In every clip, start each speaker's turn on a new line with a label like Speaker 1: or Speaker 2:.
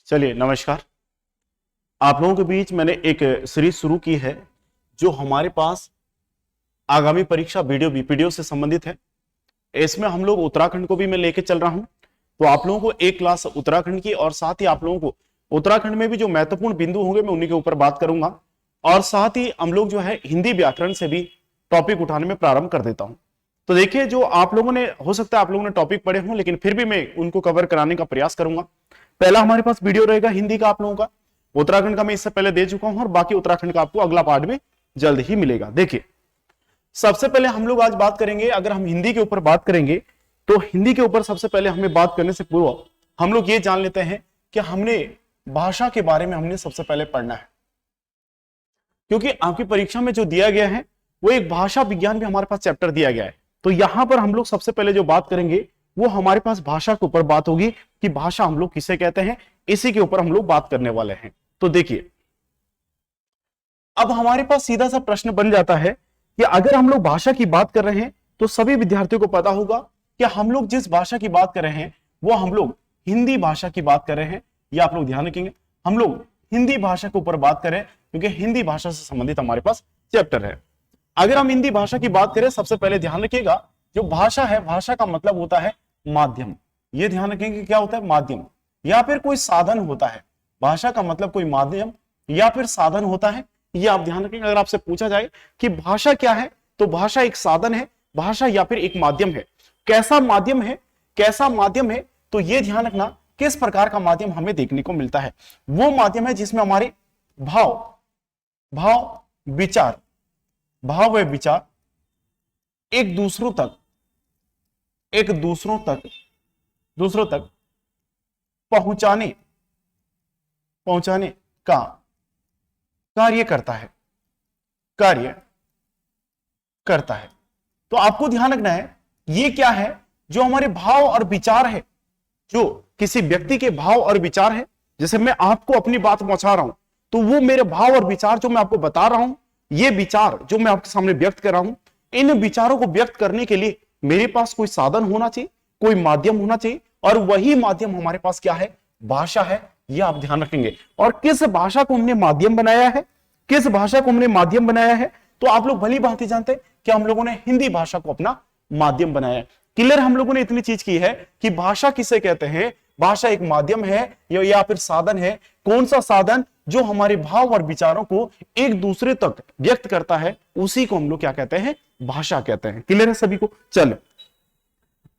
Speaker 1: चलिए नमस्कार। आप लोगों के बीच मैंने एक सीरीज शुरू की है जो हमारे पास आगामी परीक्षा वीडियो बीपीडीओ से संबंधित है। इसमें हम लोग उत्तराखंड को भी मैं लेके चल रहा हूं, तो आप लोगों को एक क्लास उत्तराखंड की और साथ ही आप लोगों को उत्तराखंड में भी जो महत्वपूर्ण बिंदु होंगे मैं उन्हीं के ऊपर बात करूंगा। और साथ ही हम लोग जो है हिंदी व्याकरण से भी टॉपिक उठाने में प्रारंभ कर देता हूं। तो देखिए, जो आप लोगों ने, हो सकता है आप लोगों ने टॉपिक पढ़े हों, लेकिन फिर भी मैं उनको कवर कराने का प्रयास करूंगा। पहला हमारे पास वीडियो रहेगा हिंदी का आप लोगों का। उत्तराखंड का मैं इससे पहले दे चुका हूं और बाकी उत्तराखंड का आपको अगला पार्ट में जल्द ही मिलेगा। देखिए, सबसे पहले हम लोग आज बात करेंगे, अगर हम हिंदी के ऊपर बात करेंगे तो हिंदी के ऊपर सबसे पहले हमें बात करने से पूर्व हम लोग ये जान लेते हैं कि हमने भाषा के बारे में हमने सबसे पहले पढ़ना है, क्योंकि आपकी परीक्षा में जो दिया गया है वो एक भाषा विज्ञान भी हमारे पास चैप्टर दिया गया है। तो यहां पर हम लोग सबसे पहले जो बात करेंगे वो हमारे पास भाषा के ऊपर बात होगी कि भाषा हम लोग किसे कहते हैं, इसी के ऊपर हम लोग बात करने वाले हैं। तो देखिए, अब हमारे पास सीधा सा प्रश्न बन जाता है कि अगर हम लोग भाषा की बात कर रहे हैं तो सभी विद्यार्थियों को पता होगा कि हम लोग जिस भाषा की बात कर रहे हैं वो हम लोग हिंदी भाषा की बात कर रहे हैं। ये आप लोग ध्यान रखेंगे, हम लोग हिंदी भाषा के ऊपर बात करें क्योंकि हिंदी भाषा से संबंधित हमारे पास चैप्टर है। अगर हम हिंदी भाषा की बात करें, सबसे पहले ध्यान रखिएगा, जो भाषा है, भाषा का मतलब होता है माध्यम। ये ध्यान रखेंगे, क्या होता है? माध्यम या फिर कोई साधन होता है। भाषा का मतलब कोई माध्यम या फिर साधन होता है, ये आप ध्यान रखेंगे। अगर आपसे पूछा जाए कि भाषा क्या है, तो भाषा एक साधन है, भाषा या फिर एक माध्यम है। कैसा माध्यम है, कैसा माध्यम है, तो ये ध्यान रखना किस प्रकार का माध्यम हमें देखने को मिलता है। वो माध्यम है जिसमें हमारे भाव व विचार एक दूसरों तक पहुंचाने का कार्य करता है। तो आपको ध्यान रखना है, ये क्या है? जो हमारे भाव और विचार है, जो किसी व्यक्ति के भाव और विचार है। जैसे मैं आपको अपनी बात पहुंचा रहा हूं, तो वो मेरे भाव और विचार जो मैं आपको बता रहा हूं, ये विचार जो मैं आपके सामने व्यक्त कर रहा हूं, इन विचारों को व्यक्त करने के लिए मेरे पास कोई साधन होना चाहिए, कोई माध्यम होना चाहिए, और वही माध्यम हमारे पास क्या है? भाषा है। ये आप ध्यान रखेंगे। और किस भाषा को हमने माध्यम बनाया है, किस भाषा को हमने माध्यम बनाया है, तो आप लोग भली भांति जानते हैं कि हम लोगों ने हिंदी भाषा को अपना माध्यम बनाया है। क्लियर? हम लोगों ने इतनी चीज की है कि भाषा किसे कहते हैं, भाषा एक माध्यम है या फिर साधन है। कौन सा साधन? जो हमारे भाव और विचारों को एक दूसरे तक व्यक्त करता है, उसी को हम लोग क्या कहते हैं? भाषा कहते हैं। क्लियर है सभी को? चलो,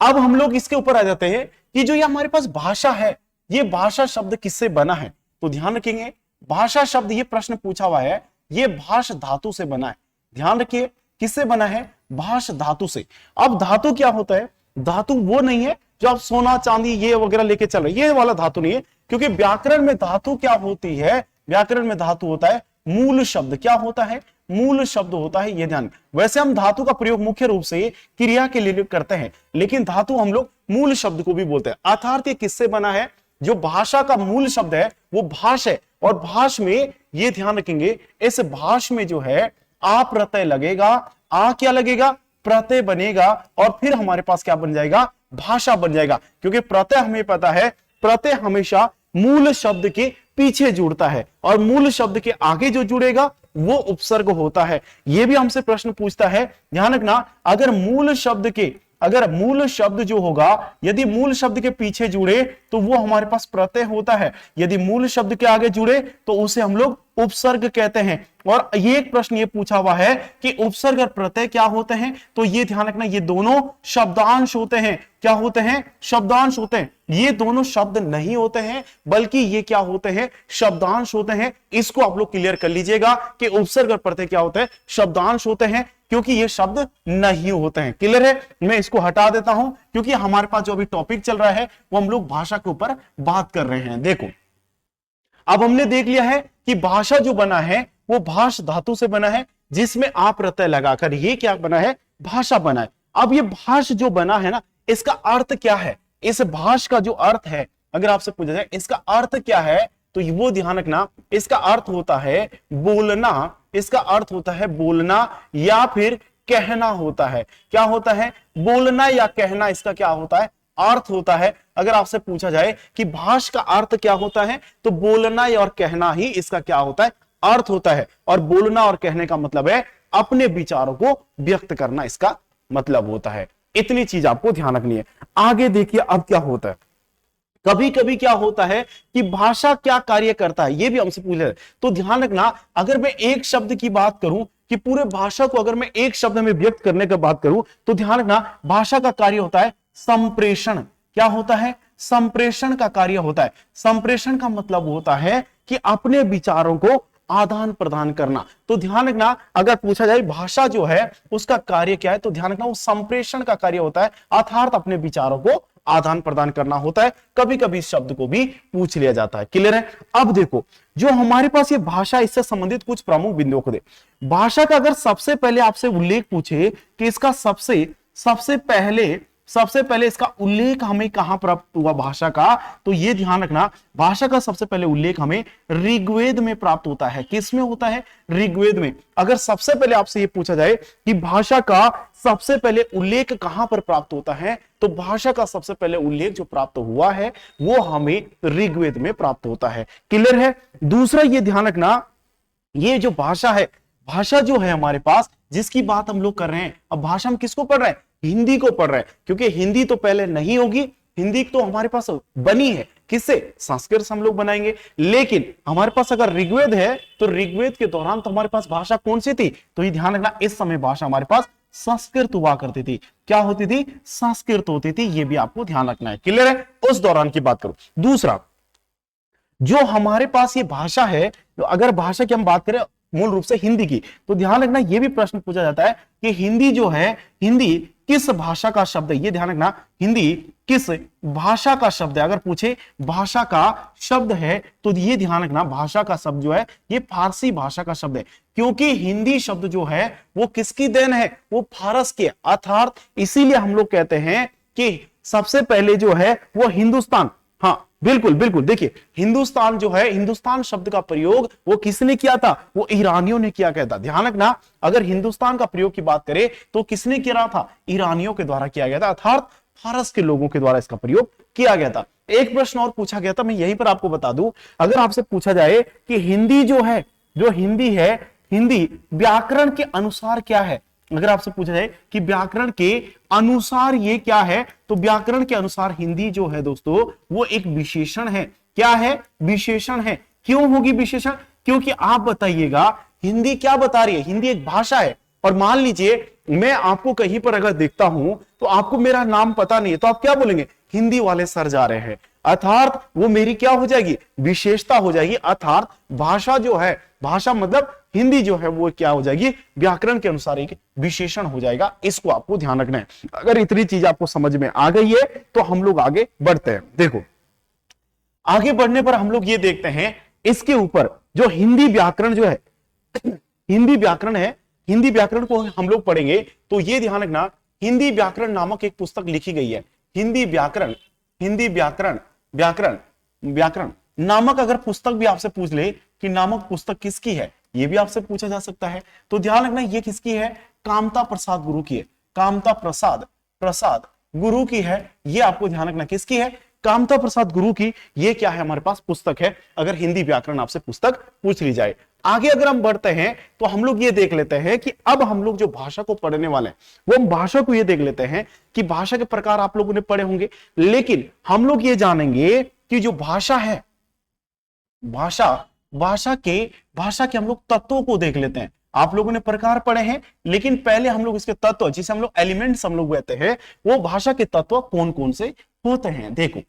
Speaker 1: अब हम लोग इसके ऊपर आ जाते हैं कि जो ये हमारे पास भाषा है, ये भाषा शब्द किससे बना है। तो ध्यान रखेंगे, भाषा शब्द, ये प्रश्न पूछा हुआ है, ये भाष धातु से बना है। ध्यान रखिए, किससे बना है? भाष धातु से। अब धातु क्या होता है? धातु वो नहीं है जो आप सोना चांदी ये वगैरह लेके चल रहे, ये वाला धातु नहीं है। क्योंकि व्याकरण में धातु क्या होती है? व्याकरण में धातु होता है मूल शब्द। क्या होता है? मूल शब्द होता है। ये ध्यान। वैसे हम धातु का प्रयोग मुख्य रूप से क्रिया के लिए करते हैं, लेकिन धातु हम लोग मूल शब्द को भी बोलते हैं। अर्थात ये किससे बना है? जो भाषा का मूल शब्द है वो भाष है। और भाष में ये ध्यान रखेंगे, इस भाष में जो है आ प्रत्यय लगेगा। आ क्या लगेगा? प्रत्यय बनेगा, और फिर हमारे पास क्या बन जाएगा? भाषा बन जाएगा। क्योंकि प्रत्यय हमें पता है, प्रत्यय हमेशा मूल शब्द के पीछे जुड़ता है, और मूल शब्द के आगे जो जुड़ेगा वो उपसर्ग होता है। ये भी हमसे प्रश्न पूछता है, ध्यान रखना, अगर मूल शब्द जो होगा, यदि मूल शब्द के पीछे जुड़े तो वो हमारे पास प्रत्यय होता है। यदि मूल शब्द के आगे जुड़े तो उसे हम लोग उपसर्ग कहते हैं। और ये एक प्रश्न ये पूछा हुआ है कि उपसर्ग और प्रत्यय क्या होते हैं, तो ये ध्यान रखना, ये दोनों शब्दांश होते हैं। क्या होते हैं? शब्दांश होते हैं। ये दोनों शब्द नहीं होते हैं, बल्कि ये क्या होते हैं? शब्दांश होते हैं। इसको आप लोग क्लियर कर लीजिएगा कि उपसर्ग और प्रत्यय क्या होते हैं? शब्दांश होते हैं, क्योंकि ये शब्द नहीं होते हैं। क्लियर है? मैं इसको हटा देता हूं, क्योंकि हमारे पास जो अभी टॉपिक चल रहा है वो हम लोग भाषा के ऊपर बात कर रहे हैं। देखो, अब हमने देख लिया है कि भाषा जो बना है वो भाष धातु से बना है, जिसमें आप प्रत्यय लगाकर ये क्या बना है? भाषा बना है। अब ये भाष जो बना है ना, इसका अर्थ क्या है? इस भाष का जो अर्थ है, अगर आपसे पूछा जाए इसका अर्थ क्या है, तो वो ध्यान रखना, इसका अर्थ होता है बोलना। इसका अर्थ होता है बोलना या फिर कहना होता है। क्या होता है? बोलना या कहना, इसका क्या होता है? अर्थ होता है। अगर आपसे पूछा जाए कि भाष का अर्थ क्या होता है, तो बोलना और कहना ही इसका क्या होता है, अर्थ होता है। और बोलना और कहने का मतलब है अपने विचारों को व्यक्त करना, इसका मतलब होता है। इतनी चीज आपको ध्यान रखनी है। आगे देखिए अब क्या होता है। कभी कभी क्या होता है कि भाषा क्या कार्य करता है, यह भी हमसे पूछ रहे हैं। तो ध्यान रखना, अगर मैं एक शब्द की बात करूं कि पूरे भाषा को अगर मैं एक शब्द में व्यक्त करने की बात करूं, तो ध्यान रखना भाषा का कार्य होता है संप्रेषण। क्या होता है? संप्रेषण का कार्य होता है। संप्रेषण का मतलब होता है कि अपने विचारों को आदान प्रदान करना। तो ध्यान रखना, अगर पूछा जाए भाषा जो है उसका कार्य क्या है, तो ध्यान रखना वो संप्रेषण का कार्य होता है, अर्थात अपने विचारों को आदान प्रदान करना होता है। कभी कभी इस शब्द को भी पूछ लिया जाता है। क्लियर है? अब देखो, जो हमारे पास ये भाषा, इससे संबंधित कुछ प्रमुख बिंदुओं को दे। भाषा का अगर सबसे पहले आपसे उल्लेख पूछे कि इसका सबसे पहले इसका उल्लेख हमें कहां प्राप्त हुआ भाषा का, तो ये ध्यान रखना, भाषा का सबसे पहले उल्लेख हमें ऋग्वेद में प्राप्त होता है। किसमें होता है? ऋग्वेद में। अगर सबसे पहले आपसे ये पूछा जाए कि भाषा का सबसे पहले उल्लेख कहां पर प्राप्त होता है, तो भाषा का सबसे पहले उल्लेख जो प्राप्त हुआ है वो हमें ऋग्वेद में प्राप्त होता है। क्लियर है? दूसरा ये ध्यान रखना, ये जो भाषा है, भाषा जो है हमारे पास जिसकी बात हम लोग कर रहे हैं, अब भाषा हम किसको पढ़ रहे हैं? हिंदी को पढ़ रहे हैं, क्योंकि हिंदी तो पहले नहीं होगी, हिंदी तो हमारे पास बनी है किससे? संस्कृत से हम लोग बनाएंगे। लेकिन हमारे पास अगर ऋग्वेद है, तो ऋग्वेद के दौरान तो हमारे पास भाषा कौन सी थी? तो ये ध्यान रखना, इस समय भाषा हमारे पास संस्कृत हुआ करती थी। क्या होती थी? संस्कृत होती थी। ये भी आपको ध्यान रखना है। क्लियर है? उस दौरान की बात करो। दूसरा, जो हमारे पास ये भाषा है, तो अगर भाषा की हम बात करें मूल रूप से हिंदी की, तो ध्यान रखना यह भी प्रश्न पूछा जाता है कि हिंदी जो है, हिंदी किस भाषा का शब्द है? ये ध्यान रखना, हिंदी किस भाषा का शब्द है? अगर पूछे भाषा का शब्द है, तो ये ध्यान रखना भाषा का शब्द जो है ये फारसी भाषा का शब्द है, क्योंकि हिंदी शब्द जो है वो किसकी देन है? वो फारस के, अर्थात इसीलिए हम लोग कहते हैं कि सबसे पहले जो है वो हिंदुस्तान, हाँ बिल्कुल बिल्कुल, देखिए हिंदुस्तान जो है, हिंदुस्तान शब्द का प्रयोग वो किसने किया था? वो ईरानियों ने किया गया था। ध्यान रखना, अगर हिंदुस्तान का प्रयोग की बात करें तो किसने किया था? ईरानियों के द्वारा किया गया था, अर्थात फारस के लोगों के द्वारा इसका प्रयोग किया गया था। एक प्रश्न और पूछा गया था, मैं यहीं पर आपको बता दूं, अगर आपसे पूछा जाए कि हिंदी जो है, जो हिंदी है, हिंदी व्याकरण के अनुसार क्या है? अगर आपसे पूछा जाए कि व्याकरण के अनुसार ये क्या है, तो व्याकरण के अनुसार हिंदी जो है दोस्तों वो एक विशेषण है। क्या है? विशेषण है। क्यों होगी विशेषण? क्योंकि आप बताइएगा हिंदी क्या बता रही है? हिंदी एक भाषा है, और मान लीजिए मैं आपको कहीं पर अगर देखता हूं तो आपको मेरा नाम पता नहीं है, तो आप क्या बोलेंगे? हिंदी वाले सर जा रहे हैं, अर्थात वो मेरी क्या हो जाएगी? विशेषता हो जाएगी। अर्थात भाषा जो है, भाषा मतलब हिंदी जो है वो क्या हो जाएगी? व्याकरण के अनुसार एक विशेषण हो जाएगा। इसको आपको ध्यान रखना है। अगर इतनी चीज आपको समझ में आ गई है तो हम लोग आगे बढ़ते हैं। देखो, आगे बढ़ने पर हम लोग ये देखते हैं इसके ऊपर जो हिंदी व्याकरण जो है, हिंदी व्याकरण है, हिंदी व्याकरण को हम लोग पढ़ेंगे तो ये ध्यान रखना, हिंदी व्याकरण नामक एक पुस्तक लिखी गई है। हिंदी व्याकरण, हिंदी व्याकरण, व्याकरण, व्याकरण नामक अगर पुस्तक भी आपसे पूछ ले कि नामक पुस्तक किसकी है, ये भी आपसे पूछा जा सकता है। तो ध्यान रखना ये किसकी है? कामता प्रसाद गुरु की है। कामता प्रसाद गुरु की है। ये आपको ध्यान रखना किसकी है? कामता प्रसाद गुरु की। ये क्या है? हमारे पास पुस्तक है, अगर हिंदी व्याकरण आपसे पुस्तक पूछ ली जाए। आगे अगर हम बढ़ते हैं तो हम लोग ये देख लेते हैं कि अब हम लोग जो भाषा को पढ़ने वाले हैं वो हम भाषा को ये देख लेते हैं कि भाषा के प्रकार आप लोगों ने पढ़े होंगे, लेकिन हम लोग ये जानेंगे कि जो भाषा है, भाषा के हम लोग तत्वों को देख लेते हैं। आप लोगों ने प्रकार पढ़े हैं, लेकिन पहले हम लोग इसके तत्व, जिसे हम लोग एलिमेंट्स हम लोग कहते हैं, वो भाषा के तत्व कौन कौन से होते हैं। देखो,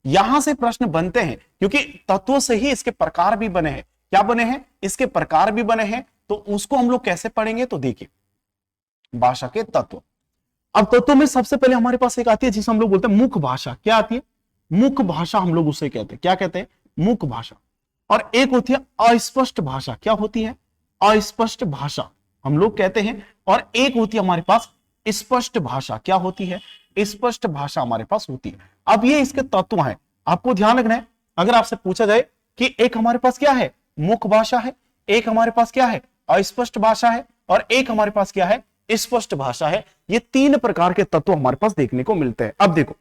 Speaker 1: यहां से प्रश्न बनते हैं, क्योंकि तत्वों से ही इसके प्रकार भी बने हैं। क्या बने हैं? इसके प्रकार भी बने हैं। तो उसको हम लोग कैसे पढ़ेंगे? तो देखिए, भाषा के तत्व। अब तत्वों में सबसे पहले हमारे पास एक आती है जिसे हम लोग बोलते हैं मुख्य भाषा। क्या आती है? मुख्य भाषा हम लोग उसे कहते हैं। क्या कहते हैं? मुख्य भाषा। और एक होती है अस्पष्ट भाषा। क्या होती है? अस्पष्ट भाषा हम लोग कहते हैं। और एक होती है हमारे पास स्पष्ट भाषा। क्या होती है? स्पष्ट भाषा हमारे पास होती है। अब ये इसके तत्व हैं, आपको ध्यान रखना है। अगर आपसे पूछा जाए कि एक हमारे पास क्या है? मुख्य भाषा है, एक हमारे पास क्या है? अस्पष्ट भाषा है, और एक हमारे पास क्या है? स्पष्ट भाषा है। ये तीन प्रकार के तत्व हमारे पास देखने को मिलते हैं। अब देखो,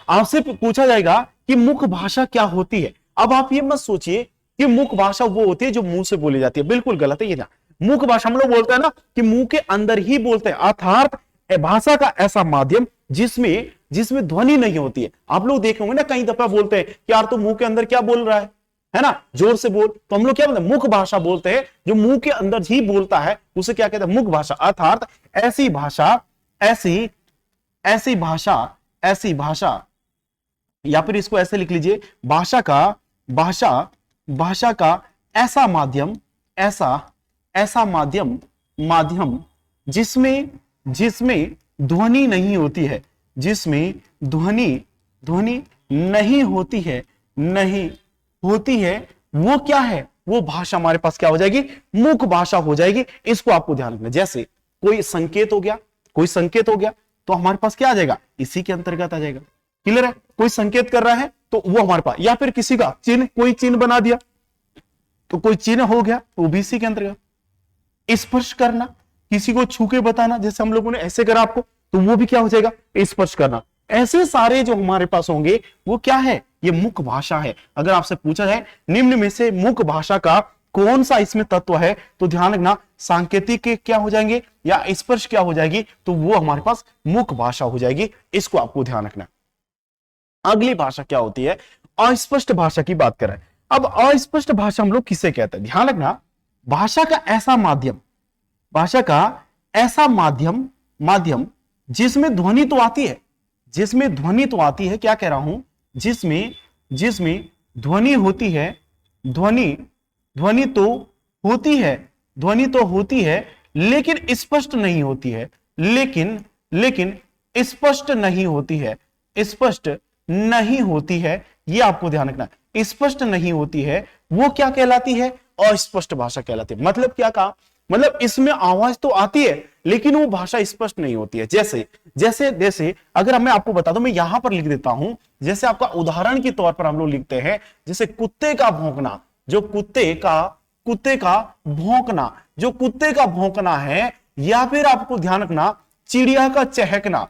Speaker 1: आपसे पूछा जाएगा कि मुख्य भाषा क्या होती है। अब आप ये मत सोचिए कि मुख्य भाषा वो होती है जो मुंह से बोली जाती है, बिल्कुल गलत है ये ना। मुख्य भाषा हम लोग बोलते हैं ना कि मुंह के अंदर ही बोलते हैं, अर्थात भाषा का ऐसा माध्यम जिसमें जिसमें ध्वनि नहीं होती है। आप लोग देखे होंगे ना कई दफा बोलते हैं कि यार तो मुंह के अंदर क्या बोल रहा है ना, जोर से बोल। तो हम लोग क्या बोलते हैं, मुख्य भाषा बोलते हैं, जो मुंह के अंदर ही बोलता है उसे क्या कहते हैं, मुख्य भाषा। अर्थात ऐसी भाषा, ऐसी भाषा, या फिर इसको ऐसे लिख लीजिए, भाषा का ऐसा माध्यम, ऐसा माध्यम जिसमें ध्वनि नहीं होती है, जिसमें ध्वनि नहीं होती है, वो क्या है, वो भाषा हमारे पास क्या हो जाएगी, मुख्य भाषा हो जाएगी। इसको आपको ध्यान रखना। जैसे कोई संकेत हो गया तो हमारे पास क्या आ जाएगा, इसी के अंतर्गत आ जाएगा। क्लियर है, कोई संकेत कर रहा है तो वो हमारे पास, या फिर किसी का चिन्ह, कोई चिन्ह बना दिया तो कोई चिन्ह हो गया, वो भी इसी के अंतर्गत। स्पर्श करना, किसी को छू के बताना, जैसे हम लोगों ने ऐसे करा आपको, तो वो भी क्या हो जाएगा, स्पर्श करना। ऐसे सारे जो हमारे पास होंगे वो क्या है, ये मुख्य भाषा है। अगर आपसे पूछा जाए निम्न में से मुख्य भाषा का कौन सा इसमें तत्व है, तो ध्यान रखना सांकेतिक के क्या हो जाएंगे या स्पर्श क्या हो जाएगी, तो वो हमारे पास मुख्य भाषा हो जाएगी। इसको आपको ध्यान रखना। अगली भाषा क्या होती है, अस्पष्ट भाषा की बात करें। अब अस्पष्ट भाषा हम लोग किसे कहते हैं, ध्यान रखना, भाषा का ऐसा माध्यम जिसमें ध्वनि तो आती है, क्या कह रहा हूं, जिसमें ध्वनि होती है, ध्वनि तो होती है लेकिन स्पष्ट नहीं होती है, लेकिन स्पष्ट नहीं होती है, ये आपको ध्यान रखना। स्पष्ट नहीं होती है, वो क्या कहलाती है, अस्पष्ट भाषा कहलाती है। मतलब क्या कहा, मतलब इसमें आवाज तो आती है लेकिन वो भाषा स्पष्ट नहीं होती है। जैसे अगर मैं आपको बता दूं, मैं यहां पर लिख देता हूं, जैसे आपका उदाहरण के तौर पर हम लोग लिखते हैं, जैसे कुत्ते का भौंकना, जो कुत्ते का भौंकना है, या फिर आपको ध्यान रखना चिड़िया का चहकना,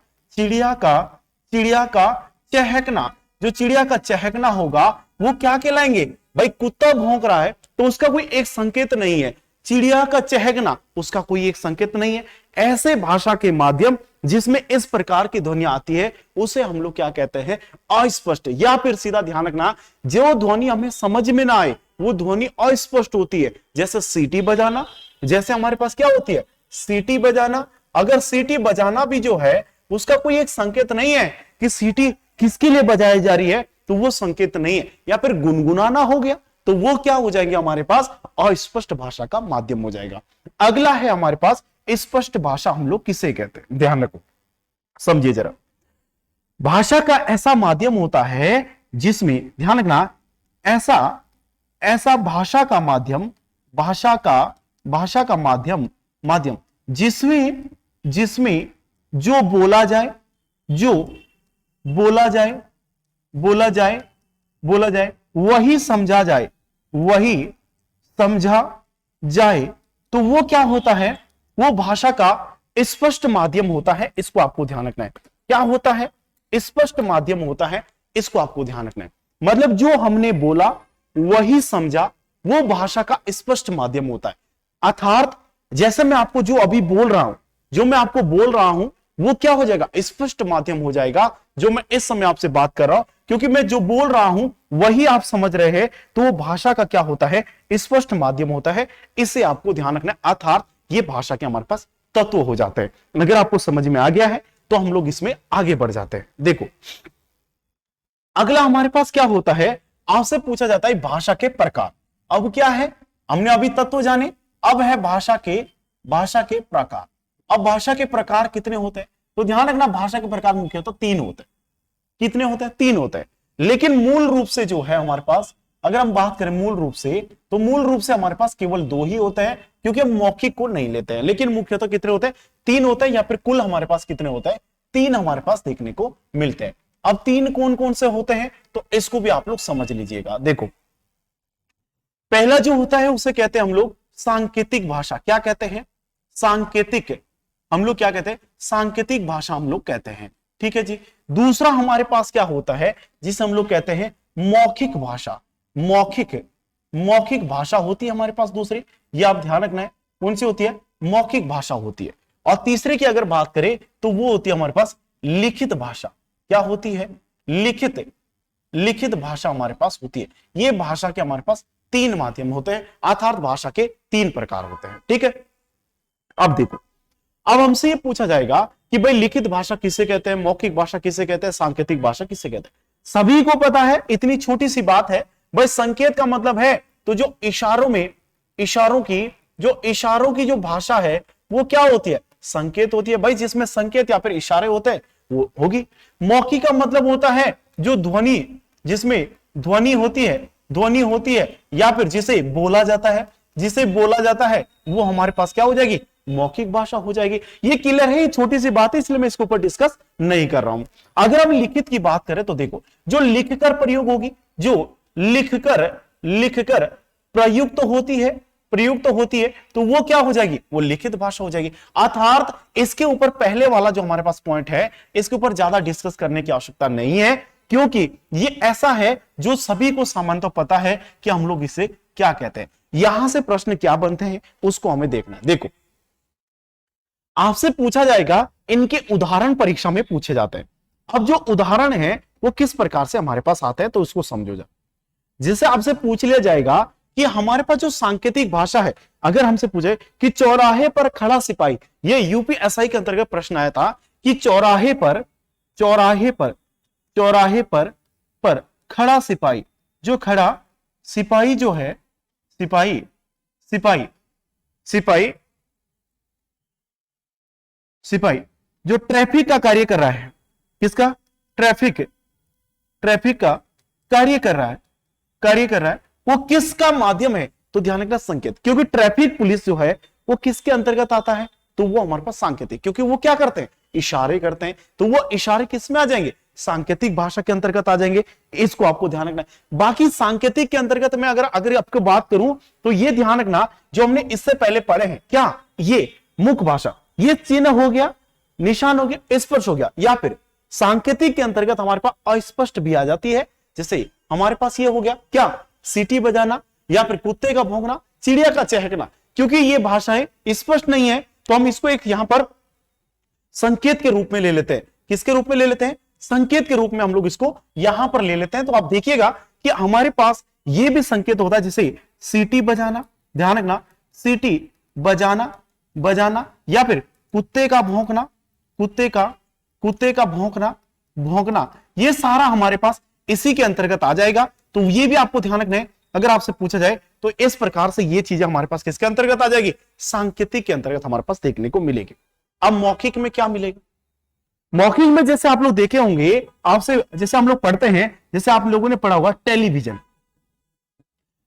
Speaker 1: जो चिड़िया का चहकना होगा वो क्या कहलाएंगे भाई, कुत्ता भौंक रहा है तो उसका कोई एक संकेत नहीं है, चिड़िया का चहकना उसका कोई एक संकेत नहीं है। ऐसे भाषा के माध्यम जिसमें इस प्रकार की ध्वनियां आती है उसे हम लोग क्या कहते हैं, अस्पष्ट। या फिर सीधा ध्यान रखना, जो ध्वनि हमें समझ में ना आए वो ध्वनि अस्पष्ट होती है। जैसे सीटी बजाना, जैसे हमारे पास क्या होती है, सीटी बजाना। अगर सीटी बजाना भी जो है उसका कोई एक संकेत नहीं है कि सीटी किसके लिए बजाई जा रही है, तो वो संकेत नहीं है। या फिर गुनगुनाना हो गया तो वो क्या हो जाएंगे, हमारे पास अस्पष्ट भाषा का माध्यम हो जाएगा। अगला है हमारे पास स्पष्ट भाषा, हम लोग किसे कहते हैं, ध्यान रखो, समझिए जरा। भाषा का ऐसा माध्यम होता है जिसमें, ध्यान रखना, ऐसा भाषा का माध्यम जिसमें जो बोला जाए वही समझा जाए, तो वो क्या होता है, वो भाषा का स्पष्ट माध्यम होता है। इसको आपको ध्यान रखना है, क्या होता है, स्पष्ट माध्यम होता है। इसको आपको ध्यान रखना है, मतलब जो हमने बोला वही समझा, वो भाषा का स्पष्ट माध्यम होता है। अर्थात जैसे मैं आपको जो अभी बोल रहा हूं, वो क्या हो जाएगा, स्पष्ट माध्यम हो जाएगा। जो मैं इस समय आपसे बात कर रहा हूं, क्योंकि मैं जो बोल रहा हूं वही आप समझ रहे हैं, तो वो भाषा का क्या होता है, स्पष्ट माध्यम होता है। इसे आपको ध्यान रखना है। अर्थात ये भाषा के हमारे पास तत्व हो जाते हैं। अगर आपको समझ में आ गया है तो हम लोग इसमें आगे बढ़ जाते हैं। देखो अगला हमारे पास क्या होता है, आपसे पूछा जाता है भाषा के प्रकार। अब क्या है, हमने अभी तत्व जाने, अब है भाषा के प्रकार। अब भाषा के प्रकार कितने होते हैं, तो ध्यान रखना, भाषा के प्रकार मुख्यतः 3 होते हैं। कितने होते हैं, 3 होते हैं। लेकिन मूल रूप से जो है हमारे पास, अगर हम बात करें मूल रूप से, तो मूल रूप से हमारे पास केवल 2 ही होते हैं, क्योंकि हम मौखिक को नहीं लेते हैं। लेकिन मुख्यतः कितने होते हैं, 3 होते हैं, या फिर कुल हमारे पास कितने होते हैं, 3 हमारे पास देखने को मिलते हैं। अब 3 कौन कौन से होते हैं, तो इसको भी आप लोग समझ लीजिएगा। देखो पहला जो होता है उसे कहते हैं हम लोग सांकेतिक भाषा। क्या कहते हैं, सांकेतिक, हम लोग क्या कहते हैं, सांकेतिक भाषा हम लोग कहते हैं। ठीक है जी। दूसरा हमारे पास क्या होता है जिसे हम लोग कहते हैं मौखिक भाषा। मौखिक भाषा होती है हमारे पास दूसरी, ये आप ध्यान रखना है कौन सी होती है, मौखिक भाषा होती है। और तीसरे की अगर बात करें तो वो होती है हमारे पास लिखित भाषा। क्या होती है, लिखित भाषा हमारे पास होती है। ये भाषा के हमारे पास तीन माध्यम होते हैं, अर्थात भाषा के तीन प्रकार होते हैं। ठीक है, अब देखो, अब हमसे ये पूछा जाएगा कि भाई लिखित भाषा किसे कहते हैं, मौखिक भाषा किसे कहते हैं, सांकेतिक भाषा किसे कहते हैं। सभी को पता है, इतनी छोटी सी बात है भाई, संकेत का मतलब है तो जो इशारों की जो भाषा है वो क्या होती है, संकेत होती है भाई, जिसमें संकेत या फिर इशारे होते हैं वो होगी। मौखिक का मतलब होता है जो ध्वनि, जिसमें ध्वनि होती है या फिर जिसे बोला जाता है वो हमारे पास क्या हो जाएगी, मौखिक भाषा हो जाएगी। ये क्लियर है, ये छोटी सी बात है इसलिए मैं इसके ऊपर डिस्कस नहीं कर रहा हूं। अगर हम लिखित की बात करें तो देखो, जो लिखकर प्रयोग होगी, जो लिखकर प्रयुक्त होती है तो वो क्या हो जाएगी, वो लिखित भाषा हो जाएगी। अर्थात इसके ऊपर पहले वाला जो हमारे पास पॉइंट है इसके ऊपर ज्यादा डिस्कस करने की आवश्यकता नहीं है, क्योंकि ये ऐसा है जो सभी को सामान्यतः पता है कि हम लोग इसे क्या कहते हैं। यहां से प्रश्न क्या बनते हैं उसको हमें देखना है। देखो, आपसे पूछा जाएगा, इनके उदाहरण परीक्षा में पूछे जाते हैं। अब जो उदाहरण है वो किस प्रकार से हमारे पास आते हैं तो उसको समझो जा। जिससे आपसे पूछ लिया जाएगा कि हमारे पास जो सांकेतिक भाषा है, अगर हमसे पूछे कि चौराहे पर खड़ा सिपाही, ये यूपीएसआई के अंतर्गत प्रश्न आया था कि चौराहे पर खड़ा सिपाही, जो खड़ा सिपाही जो है, सिपाही जो ट्रैफिक का कार्य कर रहा है, किसका, ट्रैफिक का कार्य कर रहा है, वो किसका माध्यम है, तो ध्यान रखना संकेत, क्योंकि ट्रैफिक पुलिस जो है वो किसके अंतर्गत आता है, तो वो हमारे पास सांकेतिक, क्योंकि वो क्या करते हैं, इशारे करते हैं, तो वो इशारे किस में आ जाएंगे, सांकेतिक भाषा के अंतर्गत आ जाएंगे। इसको आपको ध्यान रखना है। बाकी सांकेतिक के अंतर्गत में अगर आपको बात करूं तो ये ध्यान रखना, जो हमने इससे पहले पढ़े हैं, क्या ये मुख भाषा, ये चिन्ह हो गया, निशान हो गया, स्पर्श हो गया, या फिर सांकेतिक के अंतर्गत हमारे पास अस्पष्ट भी आ जाती है। जैसे हमारे पास ये हो गया क्या, सीटी बजाना, या फिर कुत्ते का भौंकना, चिड़िया का चहकना। क्योंकि ये भाषाएं स्पष्ट नहीं है तो हम इसको एक यहां पर संकेत के रूप में ले लेते हैं। किसके रूप में ले लेते हैं, संकेत के रूप में हम लोग इसको यहां पर ले लेते हैं। तो आप देखिएगा कि हमारे पास ये भी संकेत होता है, जैसे सीटी बजाना, ध्यान रखना, सीटी बजाना, या फिर कुत्ते का भौंकना, कुत्ते का भौंकना, ये सारा हमारे पास इसी के अंतर्गत आ जाएगा। तो ये भी आपको ध्यान रखना है, अगर आपसे पूछा जाए तो इस प्रकार से ये चीजें हमारे पास किसके अंतर्गत आ जाएगी, सांकेतिक के अंतर्गत हमारे पास देखने को मिलेगी। अब मौखिक में क्या मिलेगा, मौखिक में जैसे आप लोग देखे होंगे, आपसे जैसे हम लोग पढ़ते हैं, जैसे आप लोगों ने पढ़ा होगा टेलीविजन,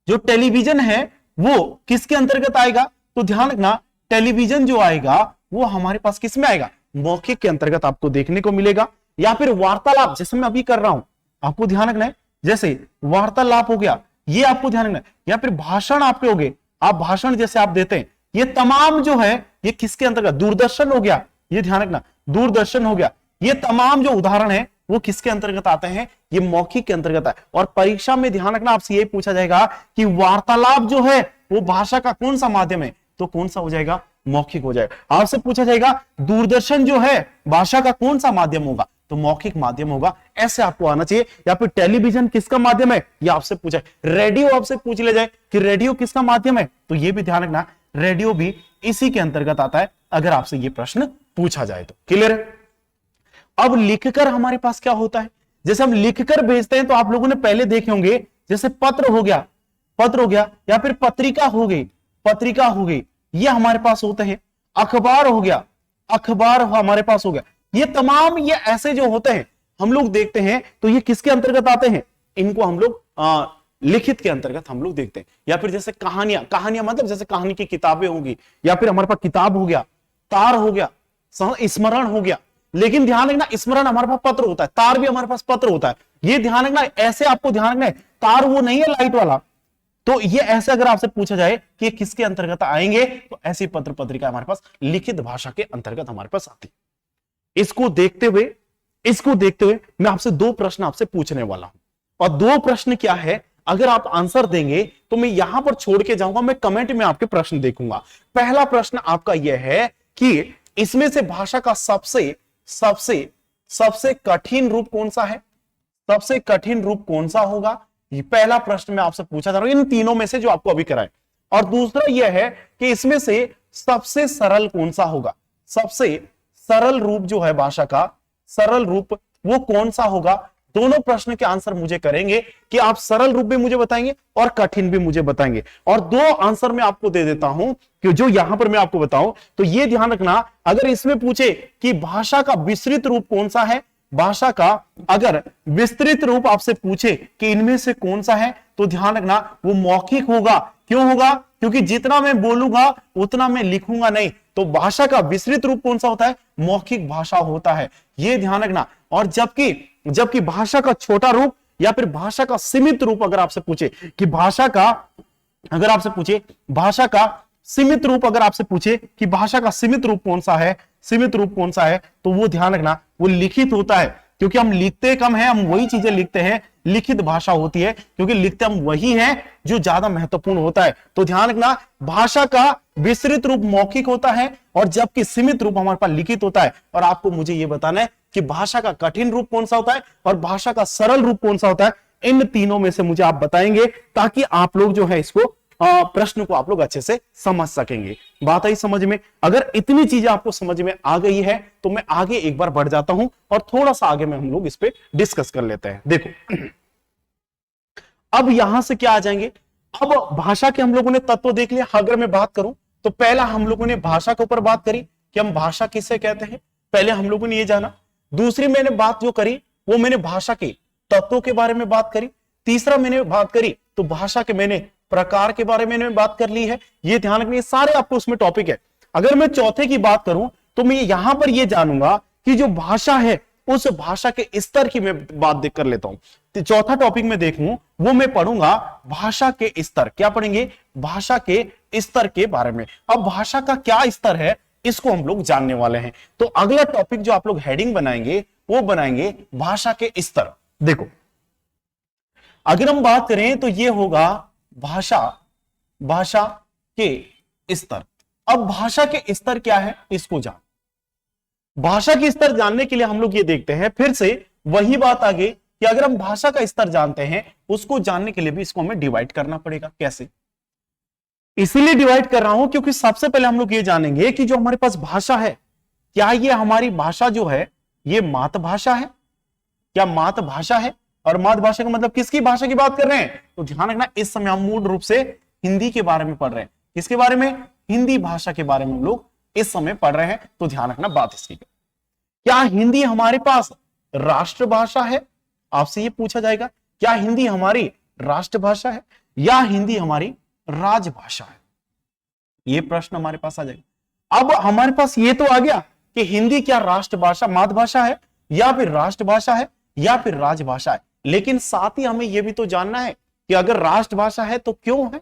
Speaker 1: जो टेलीविजन है वो किसके अंतर्गत आएगा, तो ध्यान रखना, टेलीविजन जो आएगा वो हमारे पास किस में आएगा, मौखिक के अंतर्गत आपको देखने को मिलेगा। या फिर वार्तालाप, जैसे मैं अभी कर रहा हूं, आपको ध्यान रखना है, जैसे वार्तालाप हो गया, ये आपको ध्यान रखना है। या फिर भाषण आपके हो गए, आप भाषण जैसे आप देते हैं, ये तमाम जो है ये किसके अंतर्गत, दूरदर्शन हो गया, ये ध्यान रखना, दूरदर्शन हो गया, ये तमाम जो उदाहरण है वो किसके अंतर्गत आते हैं, ये मौखिक के अंतर्गत है। और परीक्षा में ध्यान रखना, आपसे यही पूछा जाएगा कि वार्तालाप जो है वो भाषा का कौन सा माध्यम है, तो कौन सा हो जाएगा, मौखिक हो जाएगा। आपसे पूछा जाएगा दूरदर्शन जो है भाषा का कौन सा माध्यम होगा, तो मौखिक माध्यम होगा, ऐसे आपको आना चाहिए। या फिर टेलीविजन किसका माध्यम है, ये आपसे पूछा है। रेडियो आपसे पूछ ले जाए कि रेडियो किसका माध्यम है, तो ये भी ध्यान रखना, रेडियो भी इसी के अंतर्गत आता है, अगर आपसे ये प्रश्न पूछा जाए तो। क्लियर है। अब लिखकर हमारे पास क्या होता है, जैसे हम लिखकर भेजते हैं तो आप लोगों ने पहले देखे होंगे, जैसे पत्र हो गया, या फिर पत्रिका हो गई, ये हमारे पास होते हैं। अखबार हो गया, हमारे पास हो गया। ये तमाम ये ऐसे जो होते हैं हम लोग देखते हैं, तो ये किसके अंतर्गत आते हैं, इनको हम लोग लिखित के अंतर्गत हम लोग देखते हैं। या फिर जैसे कहानियां मतलब जैसे कहानी की किताबें होंगी, या फिर हमारे पास किताब हो गया, तार हो गया, स्मरण हो गया। लेकिन ध्यान रखना, स्मरण हमारे पास पत्र होता है, तार भी हमारे पास पत्र होता है। ये ध्यान रखना, ऐसे आपको ध्यान रखना है, तार वो नहीं है लाइट वाला। तो ये ऐसे अगर आपसे पूछा जाए कि किसके अंतर्गत आएंगे, तो ऐसी पत्र पत्रिका हमारे पास लिखित भाषा के अंतर्गत हमारे पास आती है। इसको देखते हुए इसको देखते हुए मैं आपसे दो प्रश्न आपसे पूछने वाला हूं, और दो प्रश्न क्या है, अगर आप आंसर देंगे तो मैं यहां पर छोड़ के जाऊंगा, मैं कमेंट में आपके प्रश्न देखूंगा। पहला प्रश्न आपका यह है कि इसमें से भाषा का सबसे सबसे सबसे कठिन रूप कौन सा है, सबसे कठिन रूप कौन सा होगा, ये पहला प्रश्न मैं आपसे पूछा जा रहा हूं इन तीनों में से जो आपको अभी कराए। और दूसरा यह है कि इसमें से सबसे सरल कौन सा होगा, सबसे सरल रूप जो है भाषा का, सरल रूप वो कौन सा होगा। दोनों प्रश्न के आंसर मुझे करेंगे कि आप सरल रूप भी मुझे बताएंगे और कठिन भी मुझे बताएंगे, और दो आंसर मैं आपको दे देता हूं कि जो यहां पर मैं आपको बताऊं। तो ये ध्यान रखना, अगर इसमें पूछे कि भाषा का विस्तृत रूप कौन सा है, भाषा का अगर विस्तृत रूप आपसे पूछे कि इनमें से कौन सा है, तो ध्यान रखना वो मौखिक होगा। क्यों होगा, क्योंकि जितना मैं बोलूंगा उतना मैं लिखूंगा नहीं। तो भाषा का विस्तृत रूप कौन सा होता है, मौखिक भाषा होता है, ये ध्यान रखना। और जबकि भाषा का छोटा रूप या फिर भाषा का सीमित रूप अगर आपसे पूछे कि भाषा का, अगर आपसे पूछे भाषा का सीमित रूप, अगर आपसे पूछे कि भाषा का सीमित रूप कौन सा है, सीमित रूप कौन सा है, तो वो ध्यान रखना वो लिखित होता है, क्योंकि हम लिखते कम है, हम वही चीजें लिखते हैं, लिखित भाषा होती है, क्योंकि लिखते हम वही है जो ज्यादा महत्वपूर्ण होता है। तो ध्यान रखना, भाषा का विस्तृत रूप मौखिक होता है और जबकि सीमित रूप हमारे पास लिखित होता है। और आपको मुझे यह बताना है कि भाषा का कठिन रूप कौन सा होता है और भाषा का सरल रूप कौन सा होता है। इन तीनों में से मुझे आप बताएंगे, ताकि आप लोग जो है इसको प्रश्न को आप लोग अच्छे से समझ सकेंगे। बात आई समझ में? अगर इतनी चीजें आपको समझ में आ गई है तो मैं आगे एक बार बढ़ जाता हूं और थोड़ा सा आगे में हम लोग इस पे डिस्कस कर लेते हैं। देखो, अब यहां से क्या आ जाएंगे, अब भाषा के हम लोगों ने तत्व देख लिया। अगर मैं बात करूं तो पहला हम लोगों ने भाषा के ऊपर बात करी कि हम भाषा किसे कहते हैं, पहले हम लोगों ने ये जाना। दूसरी मैंने बात जो करी वो मैंने भाषा के तत्वों के बारे में बात करी। तीसरा मैंने बात करी तो भाषा के मैंने प्रकार के बारे में मैंने बात कर ली है। ये ध्यान रखना, सारे आपको उसमें टॉपिक है। अगर मैं चौथे की बात करूं तो मैं यहां पर ये जानूंगा कि जो भाषा है उस भाषा के स्तर की मैं बात देख कर लेता हूं। तो चौथा टॉपिक में देखूं वो मैं पढ़ूंगा भाषा के स्तर। क्या पढ़ेंगे? भाषा के स्तर के बारे में। अब भाषा का क्या स्तर है इसको हम लोग जानने वाले हैं। तो अगला टॉपिक जो आप लोग हेडिंग बनाएंगे वो बनाएंगे भाषा के स्तर। देखो, अगर हम बात करें तो ये होगा भाषा के स्तर। अब भाषा के स्तर क्या है इसको जान। भाषा के स्तर जानने के लिए हम लोग ये देखते हैं, फिर से वही बात आगे कि अगर हम भाषा का स्तर जानते हैं उसको जानने के लिए भी इसको हमें डिवाइड करना पड़ेगा। कैसे? इसीलिए डिवाइड कर रहा हूं क्योंकि सबसे पहले हम लोग ये जानेंगे कि जो हमारे पास भाषा है, क्या ये हमारी भाषा जो है ये मातृभाषा है? क्या मातृभाषा है? और मातृभाषा का मतलब किसकी भाषा की बात कर रहे हैं? तो ध्यान रखना, इस समय हम मूल रूप से हिंदी के बारे में पढ़ रहे हैं। किसके बारे में? हिंदी भाषा के बारे में हम लोग इस समय पढ़ रहे हैं। तो ध्यान रखना बात इसकी। क्या हिंदी हमारे पास राष्ट्रभाषा है? आपसे ये पूछा जाएगा, क्या हिंदी हमारी राष्ट्रभाषा है या हिंदी हमारी राजभाषा है? ये प्रश्न हमारे पास आ जाएगा। अब हमारे पास ये तो आ गया कि हिंदी क्या राष्ट्रभाषा मातृभाषा है या फिर राष्ट्रभाषा है या फिर राजभाषा है, लेकिन साथ ही हमें यह भी तो जानना है कि अगर राष्ट्रभाषा है तो क्यों है,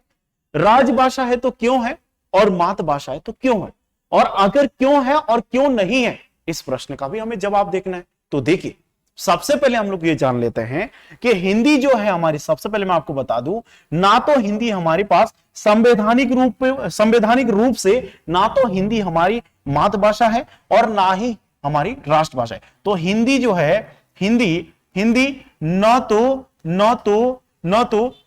Speaker 1: राजभाषा है तो क्यों है, और मातृभाषा है तो क्यों है, और अगर क्यों है और क्यों नहीं है, इस प्रश्न का भी हमें जवाब देखना है। तो देखिए, सबसे पहले हम लोग ये जान लेते हैं कि हिंदी जो है हमारी, सबसे पहले मैं आपको बता दूं, ना तो हिंदी हमारे पास संवैधानिक रूप से ना तो हिंदी हमारी मातृभाषा है और ना ही हमारी राष्ट्रभाषा है। तो हिंदी जो है, हिंदी न तो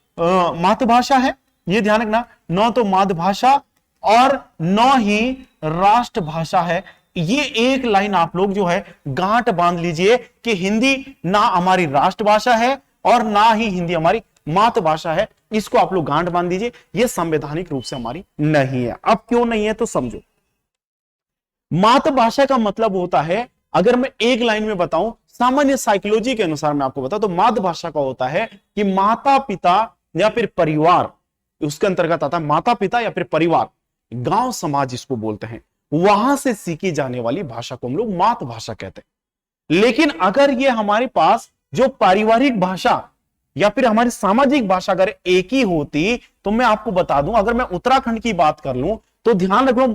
Speaker 1: मातृभाषा है, ये ध्यान रखना, न तो मातृभाषा और न ही राष्ट्रभाषा है। ये एक लाइन आप लोग जो है गांठ बांध लीजिए कि हिंदी ना हमारी राष्ट्रभाषा है और ना ही हिंदी हमारी मातृभाषा है। इसको आप लोग गांठ बांध दीजिए, ये संवैधानिक रूप से हमारी नहीं है। अब क्यों नहीं है तो समझो। मातृभाषा का मतलब होता है, अगर मैं एक लाइन में बताऊं, सामान्य साइकोलॉजी के अनुसार मैं आपको बताऊं तो मातृभाषा का होता है कि माता पिता या फिर परिवार, उसके अंतर्गत आता है माता पिता या फिर परिवार, गांव समाज इसको बोलते हैं, वहां से सीखी जाने वाली भाषा को हम लोग मातृभाषा कहते हैं। लेकिन अगर ये हमारे पास जो पारिवारिक भाषा या फिर हमारी सामाजिक भाषा अगर एक ही होती, तो मैं आपको बता दूं, अगर मैं उत्तराखंड की बात कर लूं तो ध्यान रखो,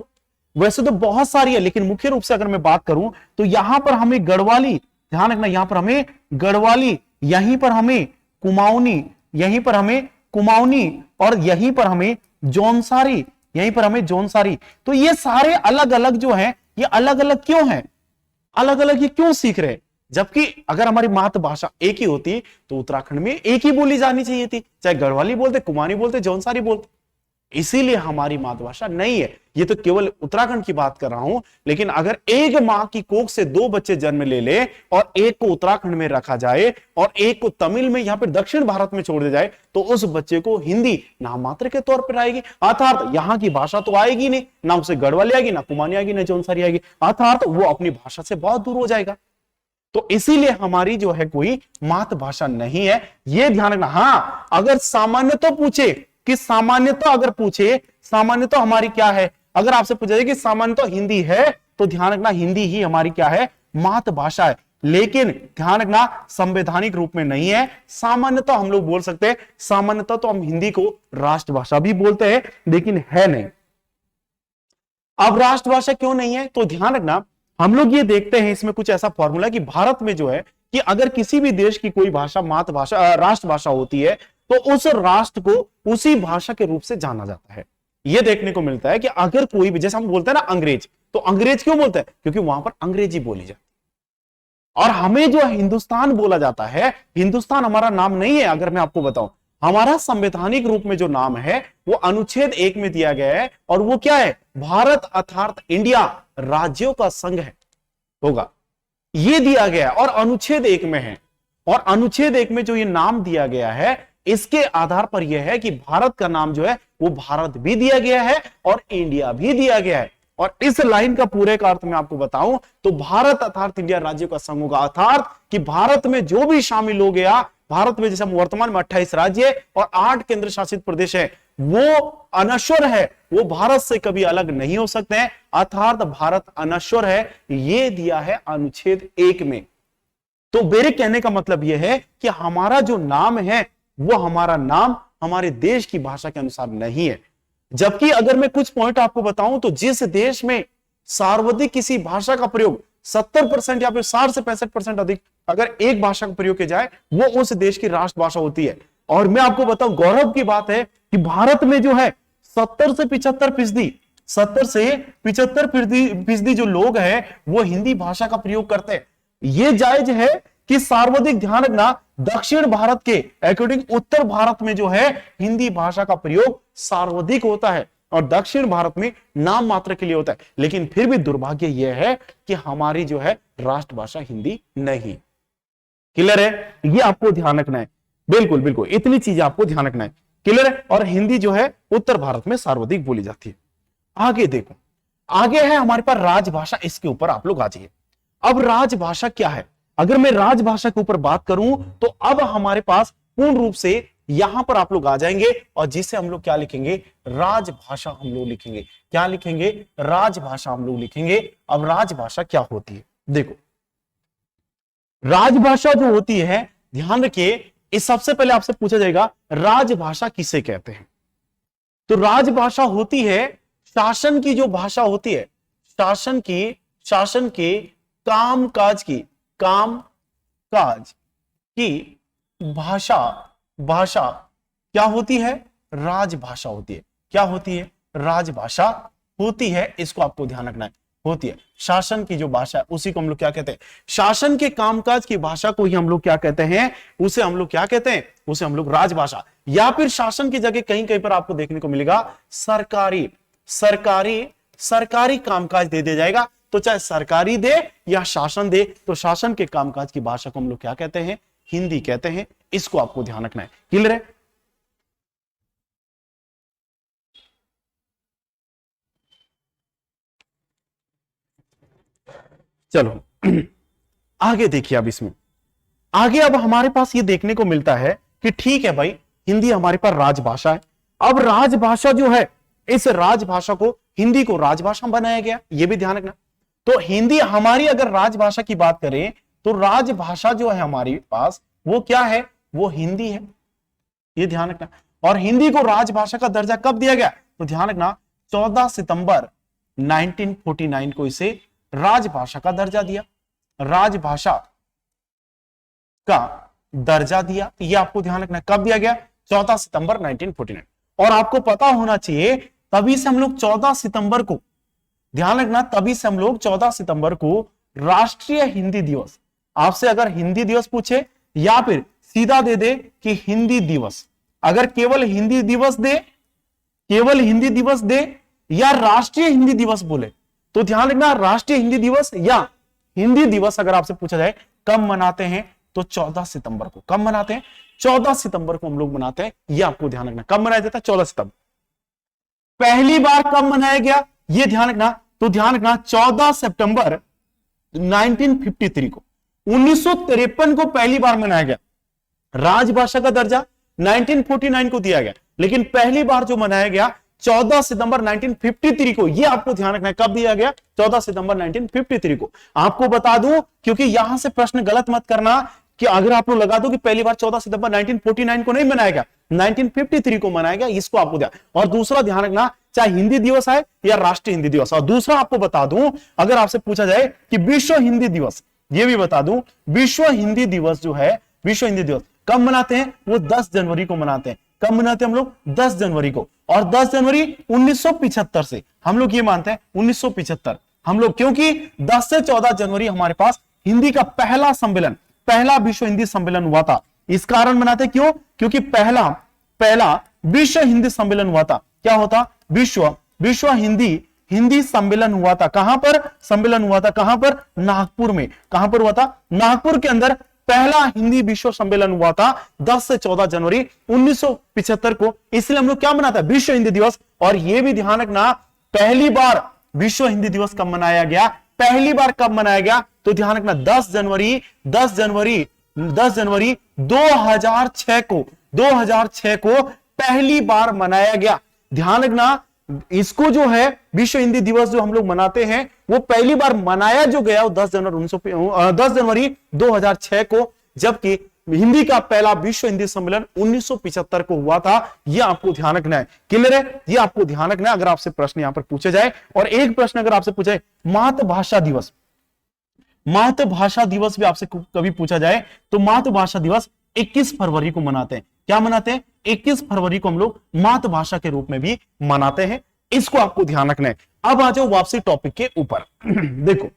Speaker 1: वैसे तो बहुत सारी है लेकिन मुख्य रूप से अगर मैं बात करूं तो यहां पर हमें गढ़वाली ध्यान रखना, यहां पर हमें गढ़वाली, यहीं पर हमें कुमाऊनी, यहीं पर हमें कुमाऊनी, और यहीं पर हमें जौनसारी, यहीं पर हमें जौनसारी। तो ये सारे अलग अलग जो हैं, ये अलग अलग क्यों हैं, अलग अलग ये क्यों सीख रहे हैं? जबकि अगर हमारी मातृभाषा एक ही होती तो उत्तराखंड में एक ही बोली जानी चाहिए थी, चाहे गढ़वाली बोलते, कुमाऊनी बोलते, जौनसारी बोलते। इसीलिए हमारी मातृभाषा नहीं है। ये तो केवल उत्तराखंड की बात कर रहा हूं, लेकिन अगर एक मां की कोख से दो बच्चे जन्म ले ले और एक को उत्तराखंड में रखा जाए और एक को तमिल में यहां पर दक्षिण भारत में छोड़ दिया जाए, तो उस बच्चे को हिंदी नाम मात्र के तौर पर आएगी, अर्थात यहां की भाषा तो आएगी नहीं, ना उसे गढ़वाली आएगी, ना कुमाऊनी आएगी, ना जौनसारी आएगी, अर्थात वो अपनी भाषा से बहुत दूर हो जाएगा। तो इसीलिए हमारी जो है कोई मातृभाषा नहीं है, ये ध्यान रखना। हां, अगर सामान्यतः पूछे कि सामान्यतः अगर पूछे सामान्यतः हमारी क्या है, अगर आपसे पूछा जाए कि सामान्यतः हिंदी है, तो ध्यान रखना हिंदी ही हमारी क्या है, मातृभाषा है। लेकिन ध्यान रखना संवैधानिक रूप में नहीं है। सामान्यतः हम लोग बोल सकते हैं, सामान्यतः तो हम हिंदी को राष्ट्रभाषा भी बोलते हैं, लेकिन है नहीं। अब राष्ट्रभाषा क्यों नहीं है, तो ध्यान रखना हम लोग ये देखते हैं इसमें कुछ ऐसा फॉर्मूला कि भारत में जो है कि अगर किसी भी देश की कोई भाषा मातृभाषा राष्ट्रभाषा होती है, तो उस राष्ट्र को उसी भाषा के रूप से जाना जाता है। यह देखने को मिलता है कि अगर कोई भी, जैसे हम बोलते हैं ना अंग्रेज, तो अंग्रेज क्यों बोलते हैं, क्योंकि वहां पर अंग्रेजी बोली जाती है। और हमें जो हिंदुस्तान बोला जाता है, हिंदुस्तान हमारा नाम नहीं है। अगर मैं आपको बताऊं, हमारा संवैधानिक रूप में जो नाम है वो अनुच्छेद 1 में दिया गया है, और वो क्या है, भारत अर्थात इंडिया राज्यों का संघ है होगा, ये दिया गया है और अनुच्छेद 1 में है। और अनुच्छेद 1 में जो ये नाम दिया गया है, इसके आधार पर यह है कि भारत का नाम जो है वो भारत भी दिया गया है और इंडिया भी दिया गया है। और इस लाइन का पूरे का अर्थ मैं आपको बताऊं तो भारत अर्थात इंडिया राज्यों का संघ होगा, अर्थात कि भारत में जो भी शामिल हो गया, भारत में जैसे वर्तमान में 28 राज्य और 8 केंद्र शासित प्रदेश है, वो अनश्वर है, वो भारत से कभी अलग नहीं हो सकते हैं, अर्थात भारत अनश्वर है। ये दिया है अनुच्छेद 1 में। तो मेरे कहने का मतलब यह है कि हमारा जो नाम है वो हमारा नाम हमारे देश की भाषा के अनुसार नहीं है। जबकि अगर मैं कुछ पॉइंट आपको बताऊं तो जिस देश में सर्वाधिक किसी भाषा का प्रयोग 70% या फिर 60 से 65% अधिक अगर एक भाषा का प्रयोग किया जाए, वो उस देश की राष्ट्रभाषा होती है। और मैं आपको बताऊं, गौरव की बात है कि भारत में जो है 70 से 75% जो लोग हैं वो हिंदी भाषा का प्रयोग करते हैं। ये जायज है कि सर्वाधिक, ध्यान रखना, दक्षिण भारत के अकॉर्डिंग उत्तर भारत में जो है हिंदी भाषा का प्रयोग सर्वाधिक होता है और दक्षिण भारत में नाम मात्र के लिए होता है। लेकिन फिर भी दुर्भाग्य यह है कि हमारी जो है राष्ट्रभाषा हिंदी नहीं। क्लियर है, ये आपको ध्यान रखना है। बिल्कुल बिल्कुल, इतनी चीजें आपको ध्यान रखना है। क्लियर है। और हिंदी जो है उत्तर भारत में सर्वाधिक बोली जाती है। आगे देखो, आगे है हमारे पास राजभाषा। इसके ऊपर आप लोग आ जाइए। अब राजभाषा क्या है, अगर मैं राजभाषा के ऊपर बात करूं तो अब हमारे पास पूर्ण रूप से यहां पर आप लोग आ जाएंगे और जिसे हम लोग क्या लिखेंगे, राजभाषा हम लोग लिखेंगे। क्या लिखेंगे, राजभाषा हम लोग लिखेंगे। अब राजभाषा क्या होती है, देखो राजभाषा जो होती है, ध्यान रखिए, इस सबसे पहले आपसे पूछा जाएगा राजभाषा किसे कहते हैं। तो राजभाषा होती है शासन की जो भाषा होती है, शासन के कामकाज की भाषा क्या होती है, राजभाषा होती है। क्या होती है, राजभाषा होती है। इसको आपको ध्यान रखना है, होती है शासन की जो भाषा है उसी को हम लोग क्या कहते हैं, शासन के कामकाज की भाषा को ही हम लोग क्या कहते हैं, उसे हम लोग क्या कहते हैं, उसे हम लोग राजभाषा। या फिर शासन की जगह कहीं कहीं पर आपको देखने को मिलेगा सरकारी कामकाज दे दिया जाएगा। तो चाहे सरकारी दे या शासन दे, तो शासन के कामकाज की भाषा को हम लोग क्या कहते हैं, हिंदी कहते हैं। इसको आपको ध्यान रखना है। क्लियर है। चलो आगे देखिए। अब इसमें आगे अब हमारे पास ये देखने को मिलता है कि ठीक है भाई, हिंदी हमारे पास राजभाषा है। अब राजभाषा जो है, इस राजभाषा को, हिंदी को राजभाषा बनाया गया, ये भी ध्यान रखना। तो हिंदी हमारी अगर राजभाषा की बात करें तो राजभाषा जो है हमारे पास वो क्या है, वो हिंदी है, ये ध्यान रखना। और हिंदी को राजभाषा का दर्जा कब दिया गया, तो ध्यान रखना 14 सितंबर 1949 को इसे राजभाषा का दर्जा दिया। राजभाषा का दर्जा दिया। ये आपको ध्यान रखना है। कब दिया गया? 14 सितंबर 1949। और आपको पता होना चाहिए तभी से हम लोग 14 सितंबर को, ध्यान रखना, तभी से हम लोग 14 सितंबर को राष्ट्रीय हिंदी दिवस, आपसे अगर हिंदी दिवस पूछे या फिर सीधा दे दे कि हिंदी दिवस, अगर केवल हिंदी दिवस दे, केवल हिंदी दिवस दे या राष्ट्रीय हिंदी दिवस बोले तो ध्यान रखना, राष्ट्रीय हिंदी दिवस या हिंदी दिवस अगर आपसे पूछा जाए कब मनाते हैं तो 14 सितंबर को। कब मनाते हैं? 14 सितंबर को हम लोग मनाते हैं। यह आपको ध्यान रखना। कब मनाया जाता है? 14 सितंबर। पहली बार कब मनाया गया यह ध्यान रखना, तो ध्यान रखना 14 सितंबर 1953 को, 1953 को पहली बार मनाया गया। राजभाषा का दर्जा 1949 को दिया गया, लेकिन पहली बार जो मनाया गया 14 सितंबर 1953 को। यह आपको ध्यान रखना है। कब दिया गया? 14 सितंबर 1953 को। आपको बता दूं, क्योंकि यहां से प्रश्न गलत मत करना कि अगर आप लोग लगा दो कि पहली बार 14 सितंबर 1949 को नहीं मनाया गया, 1953 को मनाया गया, इसको आपको ध्यान। और दूसरा ध्यान रखना, चाहे हिंदी दिवस है या राष्ट्रीय हिंदी दिवस। और दूसरा आपको बता दूं, अगर आपसे पूछा जाए कि विश्व हिंदी दिवस, यह भी बता दूं, विश्व हिंदी दिवस जो है, विश्व हिंदी दिवस कब मनाते हैं? वो 10 जनवरी को मनाते हैं। कब मनाते हैं हम लोग? 10 जनवरी को। और 10 जनवरी 1975 से हम लोग ये मानते हैं 1975 हम लोग, क्योंकि 10 से 14 जनवरी हमारे पास हिंदी का पहला सम्मेलन, पहला विश्व हिंदी सम्मेलन हुआ था। इस कारण मनाते क्यों? क्योंकि पहला विश्व हिंदी सम्मेलन हुआ था। क्या होता? विश्व हिंदी सम्मेलन हुआ था। कहां पर सम्मेलन हुआ था? कहां पर? नागपुर में। कहां पर हुआ था? नागपुर के अंदर पहला हिंदी विश्व सम्मेलन हुआ था 10 से 14 जनवरी 1975 को। इसलिए हम लोग क्या मनाते हैं? विश्व हिंदी दिवस। और यह भी ध्यान रखना, पहली बार विश्व हिंदी दिवस कब मनाया गया? पहली बार कब मनाया गया? तो ध्यान रखना 10 जनवरी 2006 को पहली बार मनाया गया। ध्यान रखना, इसको जो है विश्व हिंदी दिवस जो हम लोग मनाते हैं वो पहली बार मनाया जो गया वो 10 जनवरी 2006 को, जबकि हिंदी का पहला विश्व हिंदी सम्मेलन 1975 को हुआ था। यह आपको ध्यान रखना है। क्लियर है? यह आपको ध्यान रखना है अगर आपसे प्रश्न यहां पर पूछे जाए। और एक प्रश्न अगर आपसे पूछे मातृभाषा दिवस, मातृभाषा दिवस भी आपसे कभी पूछा जाए तो मातृभाषा दिवस 21 फरवरी को मनाते हैं। क्या मनाते हैं? 21 फरवरी को हम लोग मातृभाषा के रूप में भी मनाते हैं। इसको आपको ध्यान रखना है। अब आ जाओ वापसी टॉपिक के ऊपर। देखो,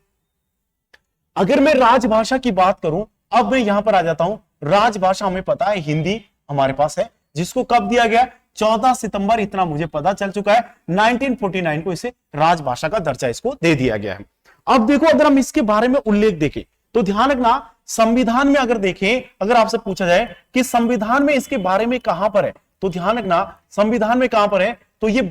Speaker 1: अगर मैं राजभाषा की बात करूं, अब मैं यहां पर आ जाता हूं। राजभाषा हमें पता है हिंदी हमारे पास है, जिसको कब दिया गया? 14 सितंबर, इतना मुझे पता चल चुका है। 1949 को इसे राजभाषा का दर्जा इसको दे दिया गया है। अब देखो, अगर हम इसके बारे में उल्लेख देखें तो ध्यान रखना, संविधान में अगर देखें, अगर आपसे पूछा जाए कि संविधान में इसके बारे में कहां पर है, तो ध्यान रखना संविधान में कहां पर है, तो ये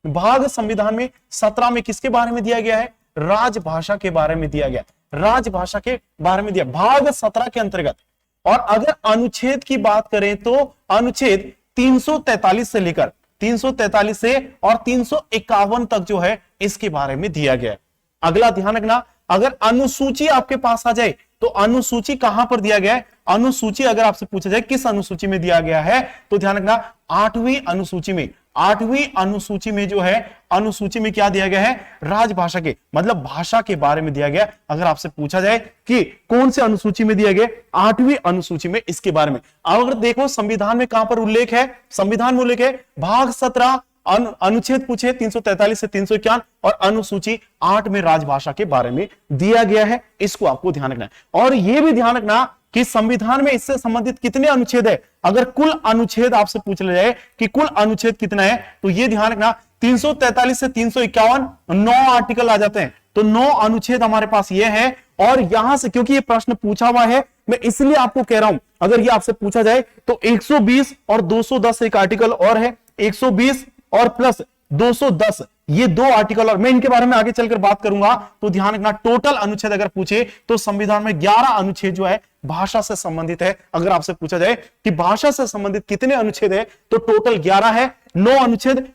Speaker 1: भाग संविधान में 17 में किसके बारे में दिया गया है? राजभाषा के बारे में दिया गया। राजभाषा के बारे में दिया भाग 17 के अंतर्गत। और अगर अनुच्छेद की बात करें तो अनुच्छेद 343 से लेकर 343 से और 351 तक जो है इसके बारे में दिया गया है। अगला ध्यान रखना, अगर अनुसूची आपके पास आ जाए तो अनुसूची कहां पर दिया गया है? अनुसूची अगर आपसे पूछा जाए किस अनुसूची में दिया गया है, तो ध्यान रखना 8वीं अनुसूची में। 8वीं अनुसूची में जो है, अनुसूची में क्या दिया गया है? राजभाषा के, मतलब भाषा के बारे में दिया गया। अगर आपसे पूछा जाए कि कौन से अनुसूची में दिया गया, 8वीं अनुसूची में इसके बारे में। अगर देखो संविधान में कहां पर उल्लेख है, संविधान में उल्लेख है भाग 17 अनुच्छेद पूछे 343 से 351 और अनुसूची 8 में राजभाषा के बारे में दिया गया है। इसको आपको ध्यान रखना है। और यह भी ध्यान रखना कि संविधान में इससे संबंधित कितने अनुच्छेद है। अगर कुल अनुच्छेद आपसे पूछ लिया जाए कि कुल अनुच्छेद कितना है, तो यह ध्यान रखना 343 से 351 9 आर्टिकल आ जाते हैं। तो 9 अनुच्छेद हमारे पास ये है। और यहां से, क्योंकि ये प्रश्न पूछा हुआ है, मैं इसलिए आपको कह रहा हूं, अगर ये आपसे पूछा जाए तो 120 और 210 एक आर्टिकल और है, 120 और प्लस 210 ये 2 आर्टिकल, और मैं इनके बारे में आगे चलकर बात करूंगा। तो ध्यान रखना टोटल अनुच्छेद अगर पूछे तो संविधान में 11 अनुच्छेद जो है भाषा से संबंधित है। अगर आपसे पूछा जाए कि भाषा से संबंधित कितने अनुच्छेद है, तो टोटल 11 है। 9 अनुच्छेद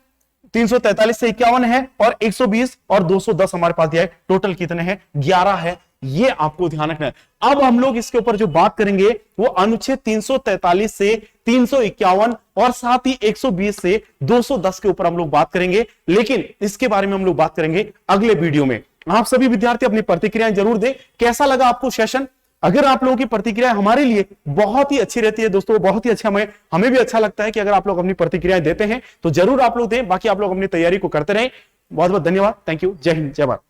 Speaker 1: 343 से 51 है और 120 और 210 हमारे पास दिया है। टोटल कितने हैं? 11 है। ये आपको ध्यान रखना है। अब हम लोग इसके ऊपर जो बात करेंगे वो अनुच्छेद 343 से 351 और साथ ही 120 से 210 के ऊपर हम लोग बात करेंगे। लेकिन इसके बारे में हम लोग बात करेंगे अगले वीडियो में। आप सभी विद्यार्थी अपनी प्रतिक्रियाएं जरूर दें। कैसा लगा आपको सेशन? अगर आप लोगों की प्रतिक्रिया हमारे लिए बहुत ही अच्छी रहती है दोस्तों, बहुत ही अच्छा, हमें भी अच्छा लगता है कि अगर आप लोग अपनी प्रतिक्रियाएं देते हैं तो जरूर आप लोग दें। बाकी आप लोग अपनी तैयारी को करते रहें। बहुत बहुत धन्यवाद। Thank you. जय हिंद, जय भारत।